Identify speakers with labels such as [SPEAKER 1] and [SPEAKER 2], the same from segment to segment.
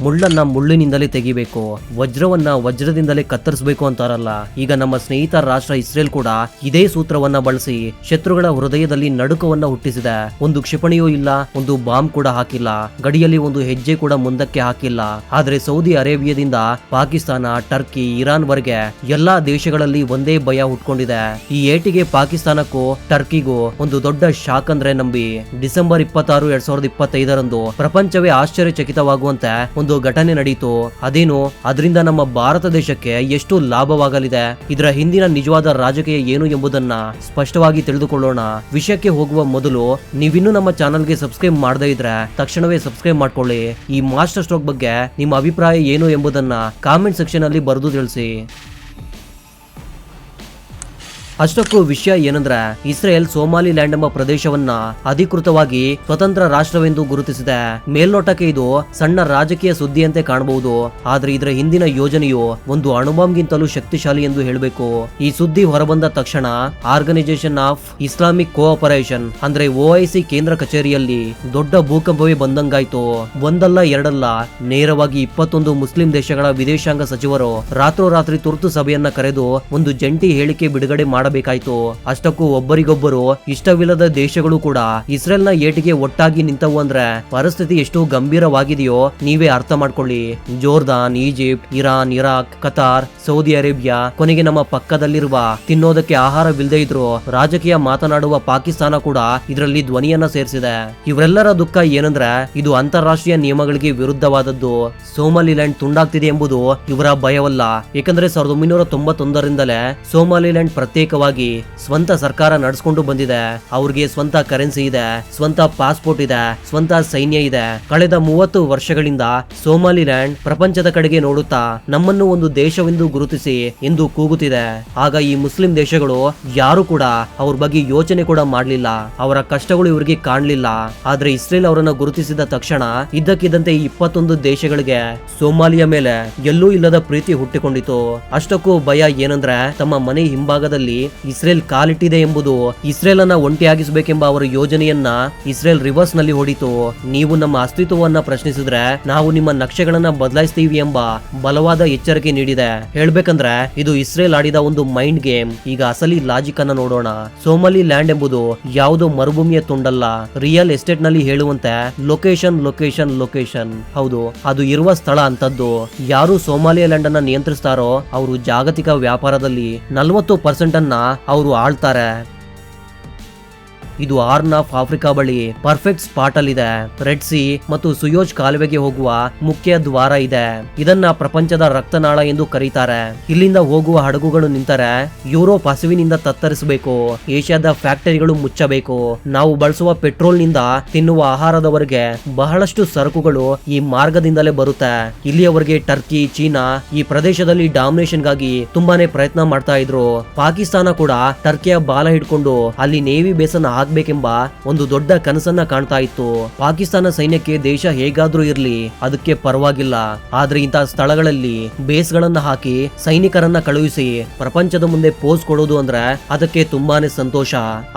[SPEAKER 1] ಮುಳ್ಳನ್ನ ಮುಳ್ಳಿನಿಂದಲೇ ತೆಗಿಬೇಕು, ವಜ್ರವನ್ನ ವಜ್ರದಿಂದಲೇ ಕತ್ತರಿಸಬೇಕು ಅಂತಾರಲ್ಲ. ಈಗ ನಮ್ಮ ಸ್ನೇಹಿತ ರಾಷ್ಟ್ರ ಇಸ್ರೇಲ್ ಕೂಡ ಇದೇ ಸೂತ್ರವನ್ನ ಬಳಸಿ ಶತ್ರುಗಳ ಹೃದಯದಲ್ಲಿ ನಡುಕವನ್ನ ಹುಟ್ಟಿಸಿದೆ. ಒಂದು ಕ್ಷಿಪಣಿಯೂ ಇಲ್ಲ, ಒಂದು ಬಾಂಬ್ ಕೂಡ ಹಾಕಿಲ್ಲ, ಗಡಿಯಲ್ಲಿ ಒಂದು ಹೆಜ್ಜೆ ಕೂಡ ಮುಂದಕ್ಕೆ ಹಾಕಿಲ್ಲ. ಆದ್ರೆ ಸೌದಿ ಅರೇಬಿಯಾದಿಂದ ಪಾಕಿಸ್ತಾನ, ಟರ್ಕಿ, ಇರಾನ್ ವರೆಗೆ ಎಲ್ಲಾ ದೇಶಗಳಲ್ಲಿ ಒಂದೇ ಭಯ ಹುಟ್ಕೊಂಡಿದೆ. ಈ ಏಟಿಗೆ ಪಾಕಿಸ್ತಾನಕ್ಕೂ ಟರ್ಕಿಗೂ ಒಂದು ದೊಡ್ಡ ಶಾಕ್ ಅಂದ್ರೆ ನಂಬಿ. ಡಿಸೆಂಬರ್ 26, 2025 ಪ್ರಪಂಚವೇ ಆಶ್ಚರ್ಯಚಕಿತವಾಗುವಂತೆ ಒಂದು ಘಟನೆ ನಡೆಯಿತು. ಅದೇನು, ಅದರಿಂದ ನಮ್ಮ ಭಾರತ ದೇಶಕ್ಕೆ ಎಷ್ಟು ಲಾಭವಾಗಲಿದೆ, ಇದರ ಹಿಂದಿನ ನಿಜವಾದ ರಾಜಕೀಯ ಏನು ಎಂಬುದನ್ನ ಸ್ಪಷ್ಟವಾಗಿ ತಿಳಿದುಕೊಳ್ಳೋಣ. ವಿಷಯಕ್ಕೆ ಹೋಗುವ ಮೊದಲು ನೀವಿನ್ನೂ ನಮ್ಮ ಚಾನಲ್ಗೆ ಸಬ್ಸ್ಕ್ರೈಬ್ ಮಾಡದೇ ಇದ್ರೆ ತಕ್ಷಣವೇ ಸಬ್ಸ್ಕ್ರೈಬ್ ಮಾಡ್ಕೊಳ್ಳಿ. ಈ ಮಾಸ್ಟರ್ ಸ್ಟ್ರೋಕ್ ಬಗ್ಗೆ ನಿಮ್ಮ ಅಭಿಪ್ರಾಯ ಏನು ಎಂಬುದನ್ನ ಕಾಮೆಂಟ್ ಸೆಕ್ಷನ್ ಅಲ್ಲಿ ಬರೆದು ತಿಳಿಸಿ. ಅಷ್ಟಕ್ಕೂ ವಿಷಯ ಏನಂದ್ರೆ, ಇಸ್ರೇಲ್ ಸೋಮಾಲಿಲ್ಯಾಂಡ್ ಎಂಬ ಪ್ರದೇಶವನ್ನ ಅಧಿಕೃತವಾಗಿ ಸ್ವತಂತ್ರ ರಾಷ್ಟ್ರವೆಂದು ಗುರುತಿಸಿದೆ. ಮೇಲ್ನೋಟಕ್ಕೆ ಇದು ಸಣ್ಣ ರಾಜಕೀಯ ಸುದ್ದಿಯಂತೆ ಕಾಣಬಹುದು, ಆದ್ರೆ ಇದರ ಹಿಂದಿನ ಯೋಜನೆಯು ಒಂದು ಅಣುಬಾಂಬ್ಗಿಂತಲೂ ಶಕ್ತಿಶಾಲಿ ಎಂದು ಹೇಳಬೇಕು. ಈ ಸುದ್ದಿ ಹೊರಬಂದ ತಕ್ಷಣ ಆರ್ಗನೈಸೇಷನ್ ಆಫ್ ಇಸ್ಲಾಮಿಕ್ ಕೋಆಪರೇಷನ್ ಅಂದ್ರೆ OIC ಕೇಂದ್ರ ಕಚೇರಿಯಲ್ಲಿ ದೊಡ್ಡ ಭೂಕಂಪವೇ ಬಂದಂಗಾಯ್ತು. ಒಂದಲ್ಲ ಎರಡಲ್ಲ, ನೇರವಾಗಿ 21 ಮುಸ್ಲಿಂ ದೇಶಗಳ ವಿದೇಶಾಂಗ ಸಚಿವರು ರಾತ್ರೋರಾತ್ರಿ ತುರ್ತು ಸಭೆಯನ್ನ ಕರೆದು ಒಂದು ಜಂಟಿ ಹೇಳಿಕೆ ಬಿಡುಗಡೆ ಮಾಡಬೇಕಾಯ್ತು. ಅಷ್ಟಕ್ಕೂ ಒಬ್ಬರಿಗೊಬ್ಬರು ಇಷ್ಟವಿಲ್ಲದ ದೇಶಗಳು ಕೂಡ ಇಸ್ರೇಲ್ನ ಏಟಿಗೆ ಒಟ್ಟಾಗಿ ನಿಂತವು ಅಂದ್ರೆ ಪರಿಸ್ಥಿತಿ ಎಷ್ಟು ಗಂಭೀರವಾಗಿದೆಯೋ ನೀವೇ ಅರ್ಥ ಮಾಡ್ಕೊಳ್ಳಿ. Jordan, Egypt, Iran, Iraq, Qatar, Saudi Arabia, ಕೊನೆಗೆ ನಮ್ಮ ಪಕ್ಕದಲ್ಲಿರುವ ತಿನ್ನೋದಕ್ಕೆ ಆಹಾರವಿಲ್ಲದೆ ಇದ್ರು ರಾಜಕೀಯ ಮಾತನಾಡುವ ಪಾಕಿಸ್ತಾನ ಕೂಡ ಇದರಲ್ಲಿ ಧ್ವನಿಯನ್ನ ಸೇರಿಸಿದೆ. ಇವರೆಲ್ಲರ ದುಃಖ ಏನಂದ್ರೆ ಇದು ಅಂತಾರಾಷ್ಟ್ರೀಯ ನಿಯಮಗಳಿಗೆ ವಿರುದ್ಧವಾದದ್ದು. ಸೋಮಾಲಿಲ್ಯಾಂಡ್ ತುಂಡಾಗ್ತಿದೆ ಎಂಬುದು ಇವರ ಭಯವಲ್ಲ, ಏಕೆಂದ್ರೆ 1991ರಿಂದಲೇ ಸೋಮಾಲಿಲ್ಯಾಂಡ್ ಪ್ರತ್ಯೇಕ ಸ್ವಂತ ಸರ್ಕಾರ ನಡೆಸಿಕೊಂಡು ಬಂದಿದೆ. ಅವ್ರಿಗೆ ಸ್ವಂತ ಕರೆನ್ಸಿ ಇದೆ, ಸ್ವಂತ ಪಾಸ್ಪೋರ್ಟ್ ಇದೆ, ಸ್ವಂತ ಸೈನ್ಯ ಇದೆ. ಕಳೆದ 30 ವರ್ಷಗಳಿಂದ ಸೋಮಾಲಿಲ್ಯಾಂಡ್ ಪ್ರಪಂಚದ ಕಡೆಗೆ ನೋಡುತ್ತಾ ನಮ್ಮನ್ನು ಒಂದು ದೇಶವೆಂದು ಗುರುತಿಸಿ ಎಂದು ಕೂಗುತ್ತಿದೆ. ಆಗ ಈ ಮುಸ್ಲಿಂ ದೇಶಗಳು ಯಾರು ಕೂಡ ಅವ್ರ ಬಗ್ಗೆ ಯೋಚನೆ ಕೂಡ ಮಾಡಲಿಲ್ಲ, ಅವರ ಕಷ್ಟಗಳು ಇವರಿಗೆ ಕಾಣಲಿಲ್ಲ. ಆದ್ರೆ ಇಸ್ರೇಲ್ ಅವರನ್ನು ಗುರುತಿಸಿದ ತಕ್ಷಣ ಇದ್ದಕ್ಕಿದ್ದಂತೆ ಈ 21 ದೇಶಗಳಿಗೆ ಸೋಮಾಲಿಯಾ ಮೇಲೆ ಎಲ್ಲೂ ಇಲ್ಲದ ಪ್ರೀತಿ ಹುಟ್ಟಿಕೊಂಡಿತು. ಅಷ್ಟಕ್ಕೂ ಭಯ ಏನಂದ್ರೆ, ತಮ್ಮ ಮನೆ ಹಿಂಭಾಗದಲ್ಲಿ ಇಸ್ರೇಲ್ ಕಾಲಿಟ್ಟಿದೆ ಎಂಬುದು. ಇಸ್ರೇಲ್ ಅನ್ನ ಒಂಟಿಯಾಗಿಸಬೇಕೆಂಬ ಅವರ ಯೋಜನೆಯನ್ನ ಇಸ್ರೇಲ್ ರಿವರ್ಸ್ ನಲ್ಲಿ ಹೊಡಿತು. ನೀವು ನಮ್ಮ ಅಸ್ತಿತ್ವವನ್ನ ಪ್ರಶ್ನಿಸಿದ್ರೆ ನಾವು ನಿಮ್ಮ ನಕ್ಷೆಗಳನ್ನ ಬದಲಾಯಿಸ್ತೀವಿ ಎಂಬ ಬಲವಾದ ಎಚ್ಚರಿಕೆ ನೀಡಿದೆ. ಹೇಳ್ಬೇಕಂದ್ರೆ ಇದು ಇಸ್ರೇಲ್ ಆಡಿದ ಒಂದು ಮೈಂಡ್ ಗೇಮ್. ಈಗ ಅಸಲಿ ಲಾಜಿಕ್ ಅನ್ನ ನೋಡೋಣ. ಸೋಮಾಲಿ ಲ್ಯಾಂಡ್ ಎಂಬುದು ಯಾವುದೋ ಮರುಭೂಮಿಯ ತುಂಡಲ್ಲ, ರಿಯಲ್ ಎಸ್ಟೇಟ್ ನಲ್ಲಿ ಹೇಳುವಂತೆ ಲೊಕೇಶನ್ ಲೊಕೇಶನ್ ಲೊಕೇಶನ್. ಹೌದು, ಅದು ಇರುವ ಸ್ಥಳ ಅಂತದ್ದು. ಯಾರು ಸೋಮಾಲಿಯಾ ಲ್ಯಾಂಡ್ ಅನ್ನ ನಿಯಂತ್ರಿಸ್ತಾರೋ ಅವರು ಜಾಗತಿಕ ವ್ಯಾಪಾರದಲ್ಲಿ 40% ಅನ್ನ ಅವರು ಆಳ್ತಾರೆ. ಇದು ಹಾರ್ನ್ ಆಫ್ ಆಫ್ರಿಕಾ ಬಳಿ ಪರ್ಫೆಕ್ಟ್ ಸ್ಪಾಟ್ ಅಲ್ಲಿದೆ. ರೆಡ್ ಸಿ ಮತ್ತು ಸುಯೋಜ್ ಕಾಲುವೆಗೆ ಹೋಗುವ ಮುಖ್ಯ ದ್ವಾರ ಇದೆ. ಇದನ್ನ ಪ್ರಪಂಚದ ರಕ್ತನಾಳ ಎಂದು ಕರೀತಾರೆ. ಇಲ್ಲಿಂದ ಹೋಗುವ ಹಡಗುಗಳು ನಿಂತರೆ ಯುರೋಪ್ ಹಸಿವಿನಿಂದ ತತ್ತರಿಸಬೇಕು, ಏಷ್ಯಾದ ಫ್ಯಾಕ್ಟರಿಗಳು ಮುಚ್ಚಬೇಕು. ನಾವು ಬಳಸುವ ಪೆಟ್ರೋಲ್ ನಿಂದ ತಿನ್ನುವ ಆಹಾರದವರೆಗೆ ಬಹಳಷ್ಟು ಸರಕುಗಳು ಈ ಮಾರ್ಗದಿಂದಲೇ ಬರುತ್ತೆ. ಇಲ್ಲಿಯವರೆಗೆ ಟರ್ಕಿ, ಚೀನಾ ಈ ಪ್ರದೇಶದಲ್ಲಿ ಡಾಮಿನೇಷನ್ ಗಾಗಿ ತುಂಬಾನೇ ಪ್ರಯತ್ನ ಮಾಡ್ತಾ ಇದ್ರು. ಪಾಕಿಸ್ತಾನ ಕೂಡ ಟರ್ಕಿಯ ಬಾಲ ಹಿಡ್ಕೊಂಡು ಅಲ್ಲಿ ನೇವಿ ಬೇಸನ್ನ ಆಗ್ಬೇಕೆಂಬ ಒಂದು ದೊಡ್ಡ ಕನಸನ್ನ ಕಾಣ್ತಾ ಇತ್ತು. ಪಾಕಿಸ್ತಾನ ಸೈನ್ಯಕ್ಕೆ ದೇಶ ಹೇಗಾದ್ರೂ ಇರ್ಲಿ, ಅದಕ್ಕೆ ಪರವಾಗಿಲ್ಲ. ಆದ್ರೆ ಇಂತಹ ಸ್ಥಳಗಳಲ್ಲಿ ಬೇಸ್ ಗಳನ್ನ ಹಾಕಿ ಸೈನಿಕರನ್ನ ಕಳುಹಿಸಿ ಪ್ರಪಂಚದ ಮುಂದೆ ಪೋಸ್ ಕೊಡೋದು ಅಂದ್ರೆ ಅದಕ್ಕೆ ತುಂಬಾನೇ ಸಂತೋಷ.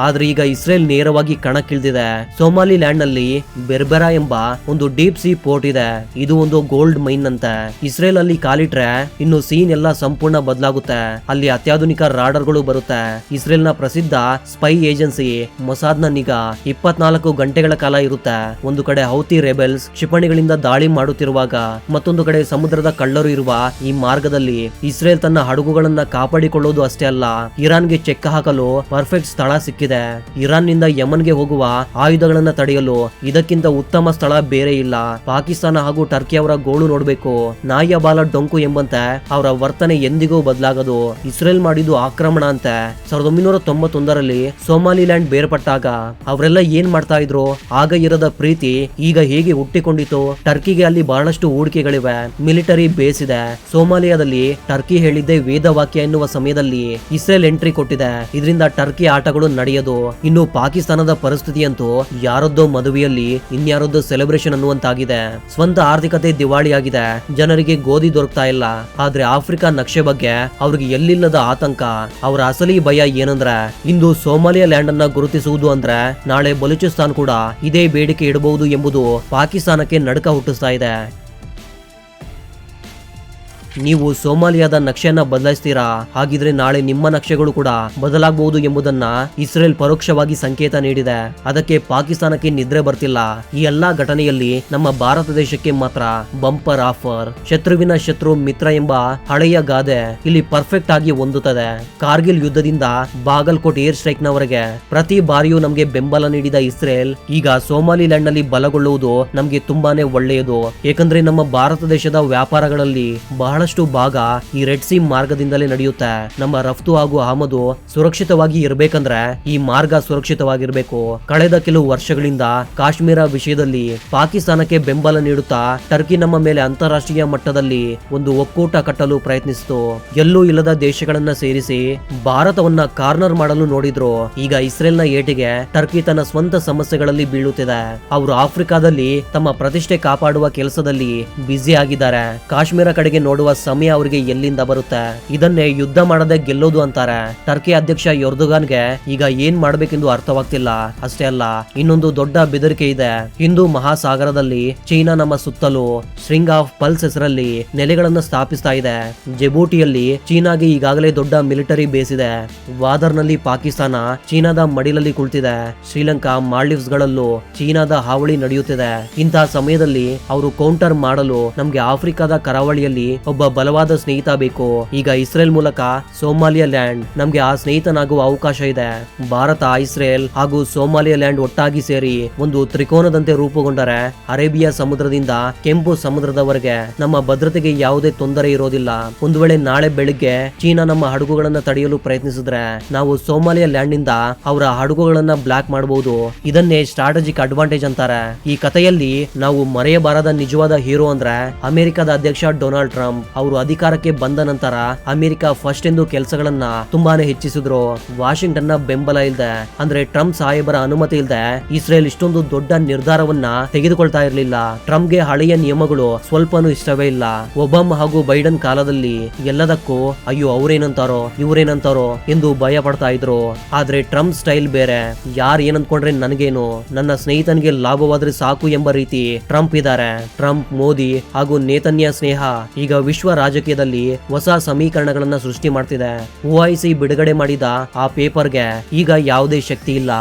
[SPEAKER 1] ಆದ್ರೆ ಈಗ ಇಸ್ರೇಲ್ ನೇರವಾಗಿ ಕಣಕ್ಕಿಳಿದಿದೆ. ಸೋಮಾಲಿ ಲ್ಯಾಂಡ್ ನಲ್ಲಿ ಬೆರ್ಬೆರಾ ಎಂಬ ಒಂದು ಡೀಪ್ ಸಿ ಪೋರ್ಟ್ ಇದೆ. ಇದು ಒಂದು ಗೋಲ್ಡ್ ಮೈನ್ ಅಂತೆ. ಇಸ್ರೇಲ್ ಅಲ್ಲಿ ಕಾಲಿಟ್ರೆ ಇನ್ನು ಸೀನ್ ಎಲ್ಲ ಸಂಪೂರ್ಣ ಬದಲಾಗುತ್ತೆ. ಅಲ್ಲಿ ಅತ್ಯಾಧುನಿಕ ರಾಡರ್ಗಳು ಬರುತ್ತೆ. ಇಸ್ರೇಲ್ ನ ಪ್ರಸಿದ್ಧ ಸ್ಪೈ ಏಜೆನ್ಸಿ ಮೊಸಾದ್ನ ನಿಗಾ 24 ಗಂಟೆಗಳ ಕಾಲ ಇರುತ್ತೆ. ಒಂದು ಕಡೆ ಹೌತಿ ರೆಬೆಲ್ಸ್ ಕ್ಷಿಪಣಿಗಳಿಂದ ದಾಳಿ ಮಾಡುತ್ತಿರುವಾಗ, ಮತ್ತೊಂದು ಕಡೆ ಸಮುದ್ರದ ಕಳ್ಳರು ಇರುವ ಈ ಮಾರ್ಗದಲ್ಲಿ ಇಸ್ರೇಲ್ ತನ್ನ ಹಡಗುಗಳನ್ನ ಕಾಪಾಡಿಕೊಳ್ಳೋದು ಅಷ್ಟೇ ಅಲ್ಲ, ಇರಾನ್ಗೆ ಚೆಕ್ ಹಾಕಲು ಪರ್ಫೆಕ್ಟ್ ಸ್ಥಳ ಸಿಕ್ಕಿದೆ. ಇರಾನ್ ನಿಂದ ಯಮನ್ಗೆ ಹೋಗುವ ಆಯುಧಗಳನ್ನ ತಡೆಯಲು ಇದಕ್ಕಿಂತ ಉತ್ತಮ ಸ್ಥಳ ಬೇರೆ ಇಲ್ಲ. ಪಾಕಿಸ್ತಾನ ಹಾಗೂ ಟರ್ಕಿ ಅವರ ಗೋಳು ನೋಡ್ಬೇಕು. ನಾಯಿಯ ಬಾಲ ಡೊಂಕು ಎಂಬಂತೆ ಅವರ ವರ್ತನೆ ಎಂದಿಗೂ ಬದಲಾಗದು. ಇಸ್ರೇಲ್ ಮಾಡಿದ್ದು ಆಕ್ರಮಣ ಅಂತೆ. 1991ರಲ್ಲಿ ಸೋಮಾಲಿಲ್ಯಾಂಡ್ ಬೇರ್ಪಟ್ಟಾಗ ಅವರೆಲ್ಲ ಏನ್ ಮಾಡ್ತಾ ಇದ್ರು? ಆಗ ಇರದ ಪ್ರೀತಿ ಈಗ ಹೇಗೆ ಹುಟ್ಟಿಕೊಂಡಿತು? ಟರ್ಕಿಗೆ ಅಲ್ಲಿ ಬಹಳಷ್ಟು ಹೂಡಿಕೆಗಳಿವೆ, ಮಿಲಿಟರಿ ಬೇಸ್ ಇದೆ. ಸೋಮಾಲಿಯಾದಲ್ಲಿ ಟರ್ಕಿ ಹೇಳಿದ್ದೆ ವೇದವಾಕ್ಯ ಎನ್ನುವ ಸಮಯದಲ್ಲಿ ಇಸ್ರೇಲ್ ಎಂಟ್ರಿ ಕೊಟ್ಟಿದೆ. ಇದರಿಂದ ಟರ್ಕಿ ಆಟಗಳು ನಡೆಯದು. ಇನ್ನು ಪಾಕಿಸ್ತಾನದ ಪರಿಸ್ಥಿತಿಯಂತೂ ಯಾರದ್ದೋ ಮದುವೆಯಲ್ಲಿ ಇನ್ಯಾರದ್ದೋ ಸೆಲೆಬ್ರೇಷನ್ ಅನ್ನುವಂತಾಗಿದೆ. ಸ್ವಂತ ಆರ್ಥಿಕತೆ ದಿವಾಳಿಯಾಗಿದೆ. ಜನರಿಗೆ ಗೋಧಿ ದೊರಕ್ತಾ ಇಲ್ಲ. ಆದ್ರೆ ಆಫ್ರಿಕಾ ನಕ್ಷೆ ಬಗ್ಗೆ ಅವ್ರಿಗೆ ಎಲ್ಲಿಲ್ಲದ ಆತಂಕ. ಅವರ ಅಸಲಿ ಭಯ ಏನಂದ್ರೆ, ಇಂದು ಸೋಮಾಲಿಯಾ ಲ್ಯಾಂಡ್ ಅನ್ನ ಗುರುತಿಸುವುದು ಅಂದ್ರೆ ನಾಳೆ ಬಲೂಚಿಸ್ತಾನ್ ಕೂಡ ಇದೇ ಬೇಡಿಕೆ ಇಡಬಹುದು ಎಂಬುದು ಪಾಕಿಸ್ತಾನಕ್ಕೆ ನಡುಕ ಹುಟ್ಟಿಸ್ತಾ ಇದೆ. ನೀವು ಸೋಮಾಲಿಯಾದ ನಕ್ಷೆಯನ್ನ ಬದಲಾಯಿಸ್ತೀರಾ, ಹಾಗಿದ್ರೆ ನಾಳೆ ನಿಮ್ಮ ನಕ್ಷೆಗಳು ಕೂಡ ಬದಲಾಗಬಹುದು ಎಂಬುದನ್ನ ಇಸ್ರೇಲ್ ಪರೋಕ್ಷವಾಗಿ ಸಂಕೇತ ನೀಡಿದೆ. ಅದಕ್ಕೆ ಪಾಕಿಸ್ತಾನಕ್ಕೆ ನಿದ್ರೆ ಬರ್ತಿಲ್ಲ. ಈ ಎಲ್ಲಾ ಘಟನೆಯಲ್ಲಿ ನಮ್ಮ ಭಾರತ ದೇಶಕ್ಕೆ ಮಾತ್ರ ಬಂಪರ್ ಆಫರ್. ಶತ್ರುವಿನ ಶತ್ರು ಮಿತ್ರ ಎಂಬ ಹಳೆಯ ಗಾದೆ ಇಲ್ಲಿ ಪರ್ಫೆಕ್ಟ್ ಆಗಿ ಹೊಂದುತ್ತದೆ. ಕಾರ್ಗಿಲ್ ಯುದ್ಧದಿಂದ ಬಾಗಲ್ಕೋಟ್ ಏರ್ ಸ್ಟ್ರೈಕ್ ನವರೆಗೆ ಪ್ರತಿ ಬಾರಿಯೂ ನಮಗೆ ಬೆಂಬಲ ನೀಡಿದ ಇಸ್ರೇಲ್ ಈಗ ಸೋಮಾಲಿಲ್ಯಾಂಡ್ ನಲ್ಲಿ ಬಲಗೊಳ್ಳುವುದು ನಮಗೆ ತುಂಬಾನೇ ಒಳ್ಳೆಯದು. ಏಕೆಂದ್ರೆ ನಮ್ಮ ಭಾರತ ದೇಶದ ವ್ಯಾಪಾರಗಳಲ್ಲಿ ಬಹಳಷ್ಟು ಭಾಗ ಈ ರೆಡ್ ಸಿ ಮಾರ್ಗದಿಂದಲೇ ನಡೆಯುತ್ತೆ. ನಮ್ಮ ರಫ್ತು ಹಾಗೂ ಆಮದು ಸುರಕ್ಷಿತವಾಗಿ ಇರಬೇಕಂದ್ರೆ ಈ ಮಾರ್ಗ ಸುರಕ್ಷಿತವಾಗಿರಬೇಕು. ಕಳೆದ ಕೆಲವು ವರ್ಷಗಳಿಂದ ಕಾಶ್ಮೀರ ವಿಷಯದಲ್ಲಿ ಪಾಕಿಸ್ತಾನಕ್ಕೆ ಬೆಂಬಲ ನೀಡುತ್ತಾ ಟರ್ಕಿ ನಮ್ಮ ಮೇಲೆ ಅಂತಾರಾಷ್ಟ್ರೀಯ ಮಟ್ಟದಲ್ಲಿ ಒಂದು ಒಕ್ಕೂಟ ಕಟ್ಟಲು ಪ್ರಯತ್ನಿಸಿತು. ಎಲ್ಲೂ ಇಲ್ಲದ ದೇಶಗಳನ್ನ ಸೇರಿಸಿ ಭಾರತವನ್ನ ಕಾರ್ನರ್ ಮಾಡಲು ನೋಡಿದ್ರು. ಈಗ ಇಸ್ರೇಲ್ನ ಏಟಿಗೆ ಟರ್ಕಿ ತನ್ನ ಸ್ವಂತ ಸಮಸ್ಯೆಗಳಲ್ಲಿ ಬೀಳುತ್ತಿದೆ. ಅವರು ಆಫ್ರಿಕಾದಲ್ಲಿ ತಮ್ಮ ಪ್ರತಿಷ್ಠೆ ಕಾಪಾಡುವ ಕೆಲಸದಲ್ಲಿ ಬ್ಯುಸಿ ಆಗಿದ್ದಾರೆ. ಕಾಶ್ಮೀರ ಕಡೆಗೆ ನೋಡುವ ಸಮಯ ಅವರಿಗೆ ಎಲ್ಲಿಂದ ಬರುತ್ತೆ? ಇದನ್ನೇ ಯುದ್ಧ ಮಾಡದೆ ಗೆಲ್ಲೋದು ಅಂತಾರೆ. ಟರ್ಕಿ ಅಧ್ಯಕ್ಷ ಎರ್ದೋಗಾನ್ಗೆ ಈಗ ಏನ್ ಮಾಡಬೇಕೆಂದು ಅರ್ಥವಾಗ್ತಿಲ್ಲ. ಅಷ್ಟೇ ಅಲ್ಲ, ಇನ್ನೊಂದು ದೊಡ್ಡ ಬೆದರಿಕೆ ಇದೆ. ಹಿಂದೂ ಮಹಾಸಾಗರದಲ್ಲಿ ಚೀನಾ ನಮ್ಮ ಸುತ್ತಲೂ ಸ್ಟ್ರಿಂಗ್ ಆಫ್ ಪಲ್ಸ್ ಹೆಸರಲ್ಲಿ ನೆಲೆಗಳನ್ನು ಸ್ಥಾಪಿಸ್ತಾ ಇದೆ. ಜೆಬೂಟಿಯಲ್ಲಿ ಚೀನಾಗೆ ಈಗಾಗಲೇ ದೊಡ್ಡ ಮಿಲಿಟರಿ ಬೇಸ್ ಇದೆ. ವಾದರ್ನಲ್ಲಿ ಪಾಕಿಸ್ತಾನ ಚೀನಾದ ಮಡಿಲಲ್ಲಿ ಕುಳಿತಿದೆ. ಶ್ರೀಲಂಕಾ, ಮಾಲ್ಡೀವ್ಸ್ ಗಳಲ್ಲೂ ಚೀನಾದ ಹಾವಳಿ ನಡೆಯುತ್ತಿದೆ. ಇಂತಹ ಸಮಯದಲ್ಲಿ ಅವರು ಕೌಂಟರ್ ಮಾಡಲು ನಮ್ಗೆ ಆಫ್ರಿಕಾದ ಕರಾವಳಿಯಲ್ಲಿ ಒಬ್ಬ ಬಲವಾದ ಸ್ನೇಹಿತ ಬೇಕು. ಈಗ ಇಸ್ರೇಲ್ ಮೂಲಕ ಸೋಮಾಲಿಯಾ ಲ್ಯಾಂಡ್ ನಮ್ಗೆ ಆ ಸ್ನೇಹಿತನಾಗುವ ಅವಕಾಶ ಇದೆ. ಭಾರತ, ಇಸ್ರೇಲ್ ಹಾಗೂ ಸೋಮಾಲಿಯಾ ಲ್ಯಾಂಡ್ ಒಟ್ಟಾಗಿ ಸೇರಿ ಒಂದು ತ್ರಿಕೋನದಂತೆ ರೂಪುಗೊಂಡರೆ ಅರೇಬಿಯಾ ಸಮುದ್ರದಿಂದ ಕೆಂಪು ಸಮುದ್ರದವರೆಗೆ ನಮ್ಮ ಭದ್ರತೆಗೆ ಯಾವುದೇ ತೊಂದರೆ ಇರೋದಿಲ್ಲ. ಒಂದು ವೇಳೆ ನಾಳೆ ಬೆಳಿಗ್ಗೆ ಚೀನಾ ನಮ್ಮ ಹಡಗುಗಳನ್ನ ತಡೆಯಲು ಪ್ರಯತ್ನಿಸಿದ್ರೆ ನಾವು ಸೋಮಾಲಿಯಾ ಲ್ಯಾಂಡ್ ನಿಂದ ಅವರ ಹಡಗುಗಳನ್ನ ಬ್ಲಾಕ್ ಮಾಡಬಹುದು. ಇದನ್ನೇ ಸ್ಟ್ರಾಟಜಿಕ್ ಅಡ್ವಾಂಟೇಜ್ ಅಂತಾರೆ. ಈ ಕಥೆಯಲ್ಲಿ ನಾವು ಮರೆಯಬಾರದ ನಿಜವಾದ ಹೀರೋ ಅಂದ್ರೆ ಅಮೆರಿಕದ ಅಧ್ಯಕ್ಷ ಡೊನಾಲ್ಡ್ ಟ್ರಂಪ್. ಅವರು ಅಧಿಕಾರಕ್ಕೆ ಬಂದ ನಂತರ ಅಮೆರಿಕ ಫಸ್ಟ್ ಎಂದು ಕೆಲಸಗಳನ್ನ ತುಂಬಾನೇ ಹೆಚ್ಚಿಸಿದ್ರು. ವಾಷಿಂಗ್ಟನ್ ನ ಬೆಂಬಲ ಇಲ್ದೆ ಅಂದ್ರೆ ಟ್ರಂಪ್ ಸಾಹೇಬರ ಅನುಮತಿ ಇಲ್ದೆ ಇಸ್ರೇಲ್ ಇಷ್ಟೊಂದು ದೊಡ್ಡ ನಿರ್ಧಾರವನ್ನ ತೆಗೆದುಕೊಳ್ತಾ ಇರಲಿಲ್ಲ. ಟ್ರಂಪ್ಗೆ ಹಳೆಯ ನಿಯಮಗಳು ಸ್ವಲ್ಪನೂ ಇಷ್ಟವೇ ಇಲ್ಲ. ಒಬಾಮಾ ಹಾಗೂ ಬೈಡನ್ ಕಾಲದಲ್ಲಿ ಎಲ್ಲದಕ್ಕೂ ಅಯ್ಯೋ ಅವ್ರೇನಂತಾರೋ ಇವ್ರೇನಂತಾರೋ ಎಂದು ಭಯ ಪಡ್ತಾ ಇದ್ರು. ಆದ್ರೆ ಟ್ರಂಪ್ ಸ್ಟೈಲ್ ಬೇರೆ. ಯಾರ್ ಏನಂದ್ಕೊಂಡ್ರೆ ನನಗೇನು, ನನ್ನ ಸ್ನೇಹಿತನಿಗೆ ಲಾಭವಾದ್ರೆ ಸಾಕು ಎಂಬ ರೀತಿ ಟ್ರಂಪ್ ಇದ್ದಾರೆ. ಟ್ರಂಪ್, ಮೋದಿ ಹಾಗೂ ನೇತನ್ಯ ಸ್ನೇಹ ಈಗ ವಿಶ್ವ ರಾಜಕೀಯದಲ್ಲಿ ಹೊಸ ಸಮೀಕರಣಗಳನ್ನ ಸೃಷ್ಟಿ ಮಾಡ್ತಿದೆ. OIC ಬಿಡುಗಡೆ ಮಾಡಿದ ಆ ಪೇಪರ್ಗೆ ಈಗ ಯಾವುದೇ ಶಕ್ತಿ ಇಲ್ಲ.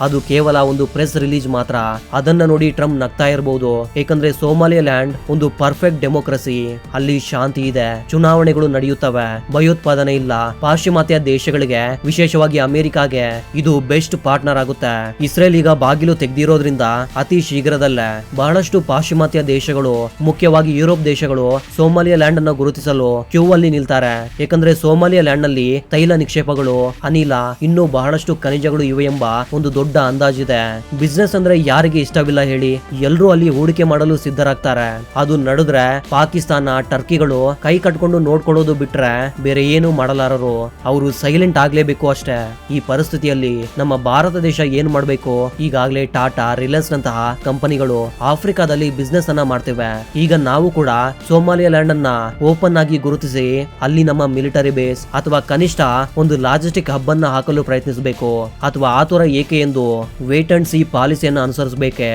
[SPEAKER 1] ಅದು ಕೇವಲ ಒಂದು ಪ್ರೆಸ್ ರಿಲೀಸ್ ಮಾತ್ರ. ಅದನ್ನ ನೋಡಿ ಟ್ರಂಪ್ ನಗ್ತಾ ಇರಬಹುದು. ಏಕೆಂದ್ರೆ ಸೋಮಾಲಿಯಾ ಲ್ಯಾಂಡ್ ಒಂದು ಪರ್ಫೆಕ್ಟ್ ಡೆಮೋಕ್ರಸಿ. ಅಲ್ಲಿ ಶಾಂತಿ ಇದೆ, ಚುನಾವಣೆಗಳು ನಡೆಯುತ್ತವೆ, ಭಯೋತ್ಪಾದನೆ ಇಲ್ಲ. ಪಾಶ್ಚಿಮಾತ್ಯ ದೇಶಗಳಿಗೆ, ವಿಶೇಷವಾಗಿ ಅಮೆರಿಕಾಗೆ ಇದು ಬೆಸ್ಟ್ ಪಾರ್ಟ್ನರ್ ಆಗುತ್ತೆ. ಇಸ್ರೇಲ್ ಈಗ ಬಾಗಿಲು ತೆಗೆದಿರೋದ್ರಿಂದ ಅತಿ ಶೀಘ್ರದಲ್ಲೇ ಬಹಳಷ್ಟು ಪಾಶ್ಚಿಮಾತ್ಯ ದೇಶಗಳು, ಮುಖ್ಯವಾಗಿ ಯುರೋಪ್ ದೇಶಗಳು ಸೋಮಾಲಿಯಾ ಲ್ಯಾಂಡ್ ಅನ್ನು ಗುರುತಿಸಲು ಕ್ಯೂ ಅಲ್ಲಿ ನಿಲ್ತಾರೆ. ಯಾಕಂದ್ರೆ ಸೋಮಾಲಿಯಾ ಲ್ಯಾಂಡ್ ನಲ್ಲಿ ತೈಲ ನಿಕ್ಷೇಪಗಳು, ಅನಿಲ, ಇನ್ನೂ ಬಹಳಷ್ಟು ಖನಿಜಗಳು ಇವೆ ಎಂಬ ಒಂದು ದೊಡ್ಡ ಅಂದಾಜಿದೆ. ಬಿಸ್ನೆಸ್ ಅಂದ್ರೆ ಯಾರಿಗೆ ಇಷ್ಟವಿಲ್ಲ ಹೇಳಿ? ಎಲ್ರೂ ಅಲ್ಲಿ ಹೂಡಿಕೆ ಮಾಡಲು ಸಿದ್ಧರಾಗ್ತಾರೆ. ಅದು ನಡೆದ್ರೆ ಪಾಕಿಸ್ತಾನ, ಟರ್ಕಿಗಳು ಕೈ ಕಟ್ಕೊಂಡು ನೋಡ್ಕೊಳ್ಳೋದು ಬಿಟ್ರೆ ಬೇರೆ ಏನು ಮಾಡಲಾರರು. ಅವರು ಸೈಲೆಂಟ್ ಆಗ್ಲೇಬೇಕು ಅಷ್ಟೇ. ಈ ಪರಿಸ್ಥಿತಿಯಲ್ಲಿ ನಮ್ಮ ಭಾರತ ದೇಶ ಏನ್ ಮಾಡ್ಬೇಕು? ಈಗಾಗಲೇ ಟಾಟಾ, ರಿಲಯನ್ಸ್ ನಂತಹ ಕಂಪನಿಗಳು ಆಫ್ರಿಕಾದಲ್ಲಿ ಬಿಸ್ನೆಸ್ ಅನ್ನ ಮಾಡ್ತಿವೆ. ಈಗ ನಾವು ಕೂಡ ಸೋಮಾಲಿಯಾ ಲ್ಯಾಂಡ್ ಅನ್ನ ಓಪನ್ ಆಗಿ ಗುರುತಿಸಿ ಅಲ್ಲಿ ನಮ್ಮ ಮಿಲಿಟರಿ ಬೇಸ್ ಅಥವಾ ಕನಿಷ್ಠ ಒಂದು ಲಾಜಿಸ್ಟಿಕ್ ಹಬ್ ಅನ್ನ ಹಾಕಲು ಪ್ರಯತ್ನಿಸಬೇಕು. ಅಥವಾ ಆತುರ ಏಕೆ ಎಂದು ವೇಟ್ ಅಂಡ್ ಸಿ ಪಾಲಿಸಿಯನ್ನ ಅನುಸರಿಸಬೇಕೆ?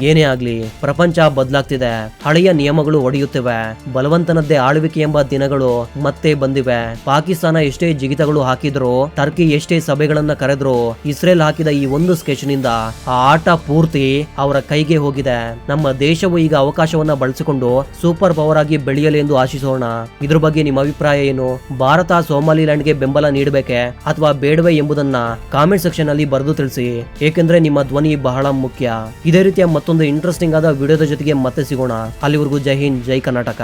[SPEAKER 1] ಏನೇ ಆಗ್ಲಿ, ಪ್ರಪಂಚ ಬದಲಾಗ್ತಿದೆ. ಹಳೆಯ ನಿಯಮಗಳು ಒಡೆಯುತ್ತಿವೆ. ಬಲವಂತನದ್ದೇ ಆಳ್ವಿಕೆ ಎಂಬ ದಿನಗಳು ಮತ್ತೆ ಬಂದಿವೆ. ಪಾಕಿಸ್ತಾನ ಎಷ್ಟೇ ಜಿಗಿತಗಳು ಹಾಕಿದ್ರು, ಟರ್ಕಿ ಎಷ್ಟೇ ಸಭೆಗಳನ್ನ ಕರೆದ್ರು, ಇಸ್ರೇಲ್ ಹಾಕಿದ ಈ ಒಂದು ಸ್ಕೆಚ್ ನಿಂದ ಆ ಆಟ ಪೂರ್ತಿ ಅವರ ಕೈಗೆ ಹೋಗಿದೆ. ನಮ್ಮ ದೇಶವು ಈಗ ಅವಕಾಶವನ್ನ ಬಳಸಿಕೊಂಡು ಸೂಪರ್ ಪವರ್ ಆಗಿ ಬೆಳೆಯಲಿ ಎಂದು ಆಶಿಸೋಣ. ಇದ್ರ ಬಗ್ಗೆ ನಿಮ್ಮ ಅಭಿಪ್ರಾಯ ಏನು? ಭಾರತ ಸೋಮಾಲಿಲ್ಯಾಂಡ್ಗೆ ಬೆಂಬಲ ನೀಡಬೇಕೆ ಅಥವಾ ಬೇಡವೇ ಎಂಬುದನ್ನ ಕಾಮೆಂಟ್ ಸೆಕ್ಷನ್ ಅಲ್ಲಿ ಬರೆದು ತಿಳಿಸಿ. ಏಕೆಂದ್ರೆ ನಿಮ್ಮ ಧ್ವನಿ ಬಹಳ ಮುಖ್ಯ. ಇದೇ ರೀತಿಯ ಮತ್ತೊಂದು ಇಂಟ್ರೆಸ್ಟಿಂಗ್ ಆದ ವಿಡಿಯೋದ ಜೊತೆಗೆ ಮತ್ತೆ ಸಿಗೋಣ. ಅಲ್ಲಿವರೆಗೂ ಜೈ ಹಿಂದ್, ಜೈ ಕರ್ನಾಟಕ.